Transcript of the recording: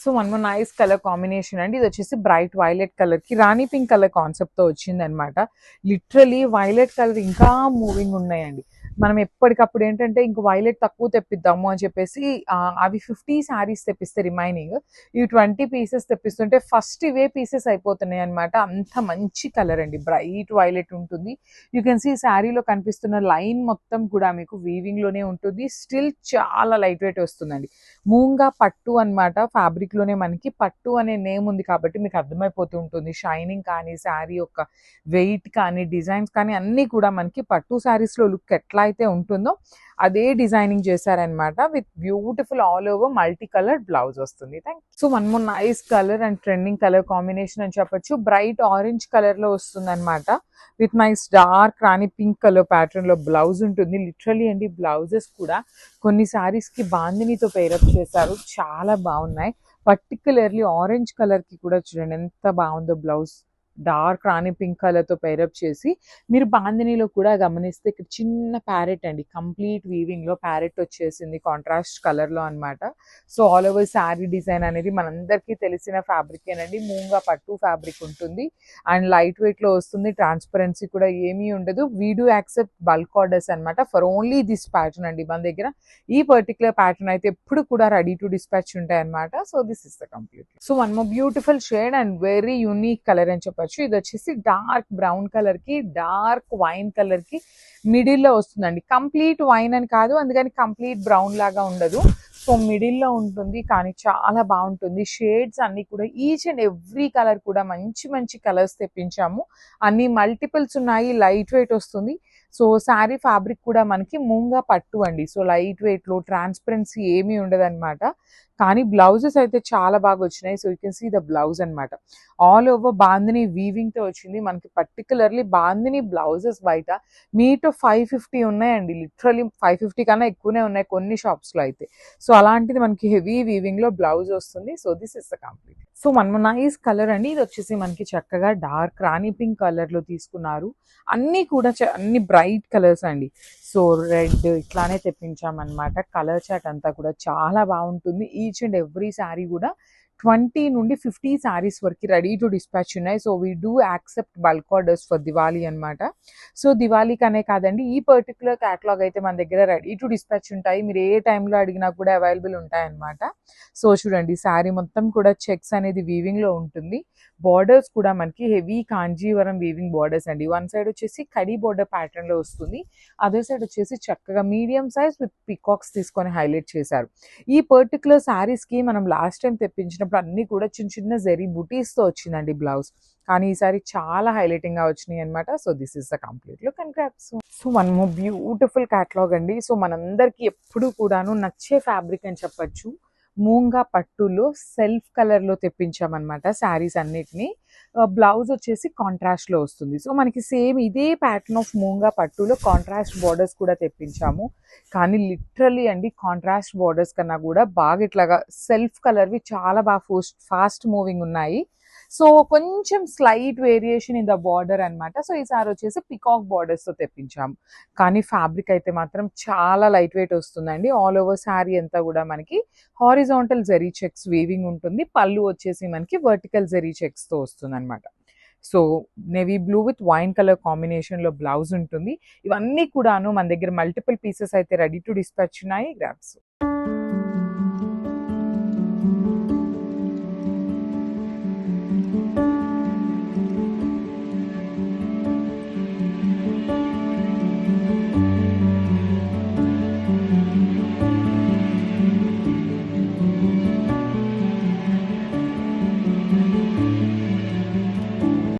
So one more nice colour combination అండి. ఇది వచ్చేసి బ్రైట్ వైలెట్ కలర్ కి రాణి పింక్ కలర్ కాన్సెప్ట్ తో వచ్చింది అనమాట. లిటరలీ వైలెట్ కలర్ ఇంకా మూవింగ్ ఉన్నాయండి. మనం ఎప్పటికప్పుడు ఏంటంటే ఇంక వైలెట్ తక్కువ తెప్పిద్దాము అని చెప్పేసి అవి 50 శారీస్ తెప్పిస్తే రిమైనింగ్ ఇవి 20 పీసెస్ తెప్పిస్తుంటే ఫస్ట్ ఇవే పీసెస్ అయిపోతున్నాయి అనమాట. అంత మంచి కలర్ అండి, బ్రైట్ వైలెట్ ఉంటుంది. యూ కెన్ సీ శారీలో కనిపిస్తున్న లైన్ మొత్తం కూడా మీకు వీవింగ్ లోనే ఉంటుంది. స్టిల్ చాలా లైట్ వెయిట్ వస్తుందండి. మూంగా పట్టు అనమాట. ఫ్యాబ్రిక్ లోనే మనకి పట్టు అనే నేమ్ ఉంది కాబట్టి మీకు అర్థమైపోతూ ఉంటుంది. షైనింగ్ కానీ శారీ యొక్క వెయిట్ కానీ డిజైన్స్ కానీ అన్నీ కూడా మనకి పట్టు శారీస్ లో లుక్ ఎట్లా అయితే ఉంటుందో అదే డిజైనింగ్ చేశారనమాట. With beautiful all over multi colour blouse వస్తుంది. So one more nice colour and trending colour combination అని చెప్పొచ్చు. బ్రైట్ ఆరెంజ్ కలర్ లో వస్తుంది అనమాట. With nice dark rani pink colour pattern లో బ్లౌజ్ ఉంటుంది. లిటరలీ అండి బ్లౌజెస్ కూడా కొన్ని సారీస్ కి బాందినితో పేరప్ చేశారు, చాలా బాగున్నాయి. పర్టికులర్లీ ఆరెంజ్ కలర్ కి కూడా చూడండి ఎంత బాగుందో blouse. Dark rani pink colour తో పేరప్ చేసి మీరు బాందినిలో కూడా గమనిస్తే ఇక్కడ చిన్న ప్యారెట్ అండి, కంప్లీట్ వీవింగ్ లో ప్యారెట్ వచ్చేసింది కాంట్రాస్ట్ కలర్ లో అనమాట. So all over sari design అనేది మనందరికీ తెలిసిన ఫ్యాబ్రిక్ ఏనండి. మూంగా పట్టు ఫ్యాబ్రిక్ ఉంటుంది అండ్ లైట్ వెయిట్ లో వస్తుంది. ట్రాన్స్పరెన్సీ కూడా ఏమీ ఉండదు. We do accept bulk orders అనమాట ఫర్ ఓన్లీ దిస్ ప్యాటర్న్ అండి. మన దగ్గర ఈ పర్టికులర్ ప్యాటర్న్ అయితే ఎప్పుడు కూడా రెడీ టు డిస్పాచ్ ఉంటాయి అనమాట. So this is the complete. So one more beautiful shade and very unique colour అని చెప్పొచ్చు. ఇది వచ్చేసి డార్క్ బ్రౌన్ కలర్ కి డార్క్ వైన్ కలర్ కి మిడిల్ లో వస్తుందండి. కంప్లీట్ వైన్ అని కాదు, అందుకని కంప్లీట్ బ్రౌన్ లాగా ఉండదు. సో మిడిల్ లో ఉంటుంది కానీ చాలా బాగుంటుంది. షేడ్స్ అన్ని కూడా ఈచ్ అండ్ ఎవ్రీ కలర్ కూడా మంచి మంచి కలర్స్ తెప్పించాము. అన్ని మల్టిపుల్స్ ఉన్నాయి. లైట్ వెయిట్ వస్తుంది. సో శారీ ఫ్యాబ్రిక్ కూడా మనకి మూంగా పట్టు అండి. సో లైట్ వెయిట్ లో ట్రాన్స్పరెన్సీ ఏమీ ఉండదు అనమాట. కానీ బ్లౌజెస్ అయితే చాలా బాగా వచ్చినాయి. So you can see the blouse అనమాట. ఆల్ ఓవర్ బాందిని వీవింగ్ తో వచ్చింది మనకి. పర్టికులర్లీ బాందిని బ్లౌజెస్ బయట మీట్ 550 ఉన్నాయండి. లిటరలీ 550 కన్నా ఎక్కువనే ఉన్నాయి కొన్ని షాప్స్ లో అయితే. సో అలాంటిది మనకి హెవీ వీవింగ్ లో బ్లౌజ్ వస్తుంది. So this is the complete. So one nice colour అండి. ఇది వచ్చేసి మనకి చక్కగా డార్క్ రాణి పింక్ కలర్ లో తీసుకున్నారు. అన్ని కూడా అన్ని బ్రైట్ కలర్స్ అండి. సో రెడ్ ఇట్లానే తెప్పించామన్నమాట. కలర్ చాట్ అంతా కూడా చాలా బాగుంటుంది. ఈచ్ అండ్ ఎవ్రీ శారీ కూడా 20 నుండి 50 శారీస్ వరకు రెడీ టు డిస్పాచ్ ఉన్నాయి. So we do accept bulk orders for Diwali అనమాట. సో దివాళీకనే కాదండి, ఈ పర్టికులర్ క్యాటలాగ్ అయితే మన దగ్గర రెడీ టు డిస్పాచ్ ఉంటాయి. మీరు ఏ టైంలో అడిగినా కూడా అవైలబుల్ ఉంటాయి అనమాట. సో చూడండి శారీ మొత్తం కూడా చెక్స్ అనేది వీవింగ్ లో ఉంటుంది. బార్డర్స్ కూడా మనకి హెవీ కాంజీవరం వీవింగ్ బార్డర్స్ అండి. వన్ సైడ్ వచ్చేసి కడీ బార్డర్ ప్యాటర్న్ లో వస్తుంది. అదర్ సైడ్ వచ్చేసి చక్కగా మీడియం సైజ్ విత్ పికాక్స్ తీసుకొని హైలైట్ చేశారు. ఈ పర్టికులర్ శారీస్ కి మనం లాస్ట్ టైం తెప్పించినప్పుడు అన్ని కూడా చిన్న చిన్న జెరీ బుటీస్ తో వచ్చిందండి బ్లౌజ్. కానీ ఈసారి చాలా హైలైటింగ్ గా వచ్చినాయి అనమాట. So this is the complete look and grasp. So one more beautiful catalogue అండి. సో మనందరికి ఎప్పుడు కూడాను నచ్చే ఫ్యాబ్రిక్ అని చెప్పొచ్చు. మూంగా పట్టులో సెల్ఫ్ కలర్ లో తెప్పించామన్నమాట శారీస్ అన్నిటిని. బ్లౌజ్ వచ్చేసి కాంట్రాస్ట్ లో వస్తుంది. సో మనకి సేమ్ ఇదే ప్యాటర్న్ ఆఫ్ మూంగా పట్టులో కాంట్రాస్ట్ బార్డర్స్ కూడా తెప్పించాము. కానీ లిటరలీ అండి కాంట్రాస్ట్ బార్డర్స్ కన్నా కూడా బాగా ఇట్లాగా సెల్ఫ్ కలర్వి చాలా బాగా ఫాస్ట్ మూవింగ్ ఉన్నాయి. సో కొంచెం slight variation in the border అనమాట. సో ఈసారి వచ్చేసి పికాక్ బార్డర్స్ తో తెప్పించాము. కానీ ఫ్యాబ్రిక్ అయితే మాత్రం చాలా లైట్ వెయిట్ వస్తుందండి. ఆల్ ఓవర్ శారీ అంతా కూడా మనకి హారిజాంటల్ జెరీ చెక్స్ వీవింగ్ ఉంటుంది. పళ్ళు వచ్చేసి మనకి వర్టికల్ జెరీ చెక్స్ తో వస్తుంది అనమాట. So navy blue with wine colour combination లో బ్లౌజ్ ఉంటుంది. ఇవన్నీ కూడాను మన దగ్గర మల్టిపుల్ పీసెస్ అయితే రెడీ టు డిస్పాచ్ ఉన్నాయి. గ్రాప్స్.